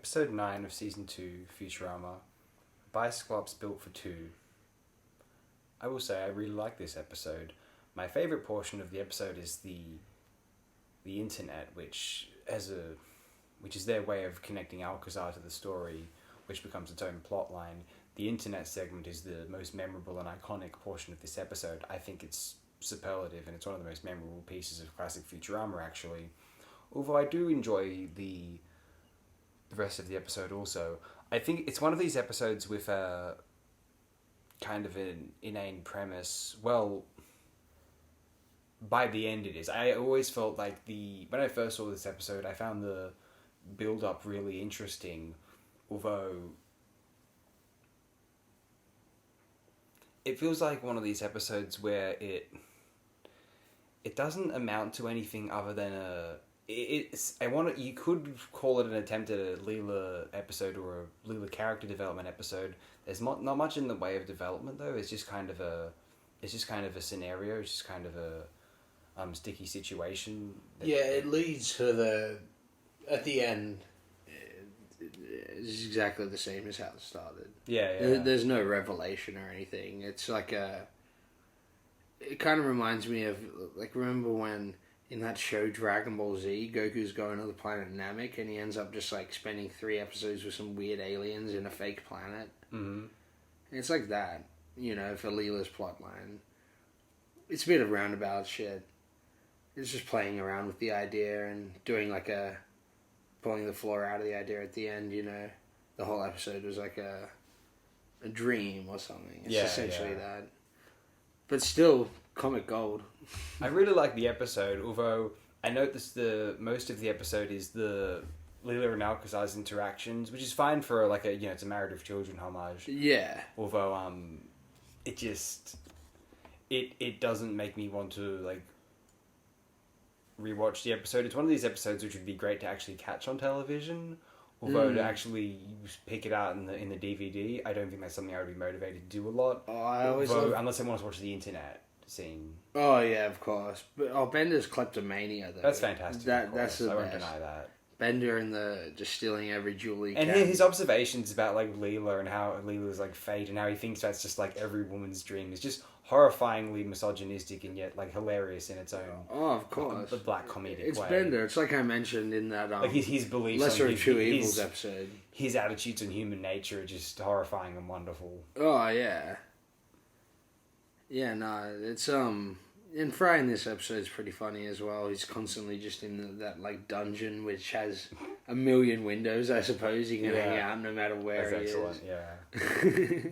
Episode 9 of Season 2, Futurama. Bicyclops built for two. I will say I really like this episode. My favourite portion of the episode is the internet, which is their way of connecting Alcazar to the story, which becomes its own plot line. The internet segment is the most memorable and iconic portion of this episode. I think it's superlative, and it's one of the most memorable pieces of classic Futurama, actually. Although I do enjoy the rest of the episode also. I think it's one of these episodes with a kind of an inane premise. Well, by the end it is. I always felt like when I first saw this episode, I found the build-up really interesting, although it feels like one of these episodes where it doesn't amount to anything other than you could call it an attempt at a Leela episode or a Leela character development episode. There's not much in the way of development though. It's just kind of a scenario. It's just kind of a sticky situation. It leads to at the end. It's exactly the same as how it started. Yeah. There's no revelation or anything. It's like it kind of reminds me of, like, remember when in that show Dragon Ball Z, Goku's going to the planet Namek and he ends up just like spending 3 episodes with some weird aliens in a fake planet. Mm-hmm. It's like that, for Leela's plotline. It's a bit of roundabout shit. It's just playing around with the idea and doing like pulling the floor out of the idea at the end, The whole episode was like a dream or something. It's essentially that. But still, comic gold. I really like the episode, although I noticed most of the episode is the Leela and Alcazar's interactions, which is fine for it's a Married with Children homage. Yeah. Although it just it doesn't make me want to rewatch the episode. It's one of these episodes which would be great to actually catch on television. Although to actually pick it out in the DVD, I don't think that's something I would be motivated to do a lot. Oh, unless I want to watch the internet scene. Oh yeah, of course. But Bender's kleptomania though. That's fantastic. That's the I won't best. deny that. Bender and the just stealing every jewel he and can. His observations about Leela and how Leela's fate and how he thinks that's just every woman's dream is just horrifyingly misogynistic and yet hilarious in its own. Oh, of course. The black comedic it's way. Bender. It's like I mentioned in that his beliefs Lesser on of Two Evils episode. His attitudes on human nature are just horrifying and wonderful. Oh yeah. Yeah, no, it's and Fry in this episode is pretty funny as well. He's constantly just in that dungeon which has a million windows, I suppose. He can hang out no matter where That's he excellent, is. Yeah.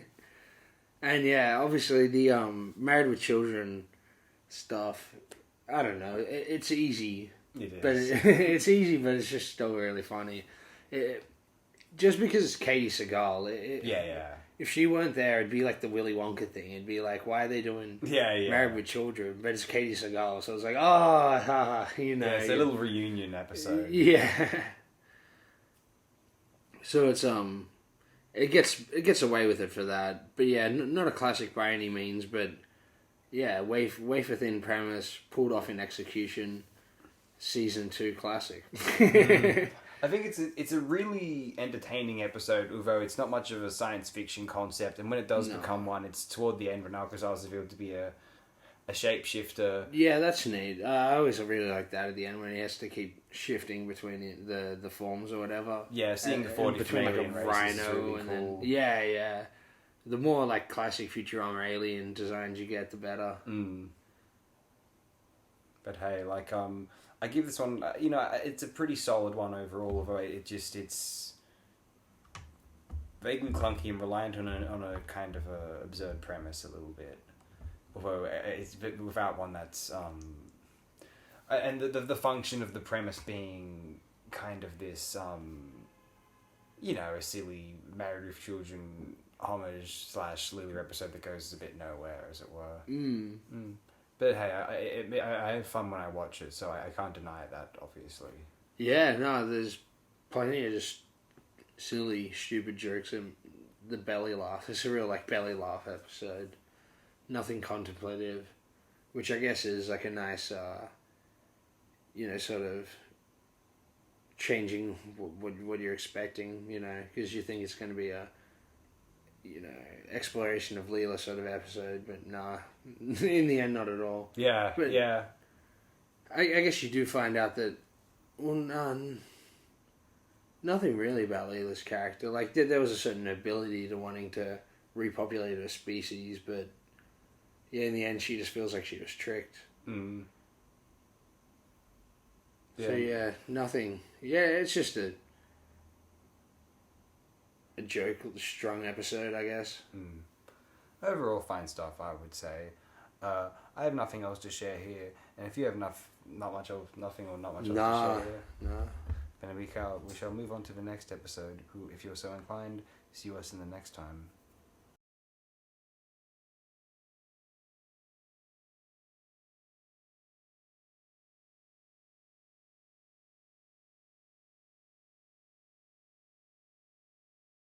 And yeah, obviously the Married with Children stuff, I don't know, it's easy. It is. But it's easy, but it's just still really funny. Just because it's Katie Sagal, if she weren't there, it'd be like the Willy Wonka thing. It'd be like, why are they doing Married with Children? But it's Katie Sagal, so it's like, Yeah, it's a little reunion episode. Yeah. So it's it gets away with it for that. But yeah, not a classic by any means, but yeah, wafer thin premise, pulled off in execution, season 2 classic. I think it's a really entertaining episode, although it's not much of a science fiction concept, and when it does become one, it's toward the end when Alcazar is revealed to be a shapeshifter. Yeah, that's neat. I always really like that at the end when he has to keep shifting between the forms or whatever. Yeah, seeing the 40 between alien a races rhino is really and cool. then yeah. The more classic Futurama alien designs you get, the better. But hey, I give this one, it's a pretty solid one overall, although it's vaguely clunky and reliant on a kind of a absurd premise a little bit. Although it's without one that's and the function of the premise being kind of this a silly Married with Children homage / Leela episode that goes a bit nowhere, as it were. But hey, I have fun when I watch it, so I can't deny that, obviously. Yeah, no, there's plenty of just silly, stupid jokes and the belly laugh. It's a real belly laugh episode. Nothing contemplative, which I guess is a nice, sort of changing what you're expecting, because you think it's going to be a, exploration of Leela sort of episode, but nah, in the end, not at all. Yeah, but yeah. I guess you do find out that, nothing really about Leela's character. Like, there was a certain ability to wanting to repopulate her species, but yeah, in the end, she just feels like she was tricked. Mm. Yeah. So yeah, nothing. Yeah, it's just a joke, strong episode, I guess. Mm. Overall, fine stuff, I would say. I have nothing else to share here, and if you have not much else to share here, then we shall move on to the next episode. Who, if you're so inclined, see us in the next time.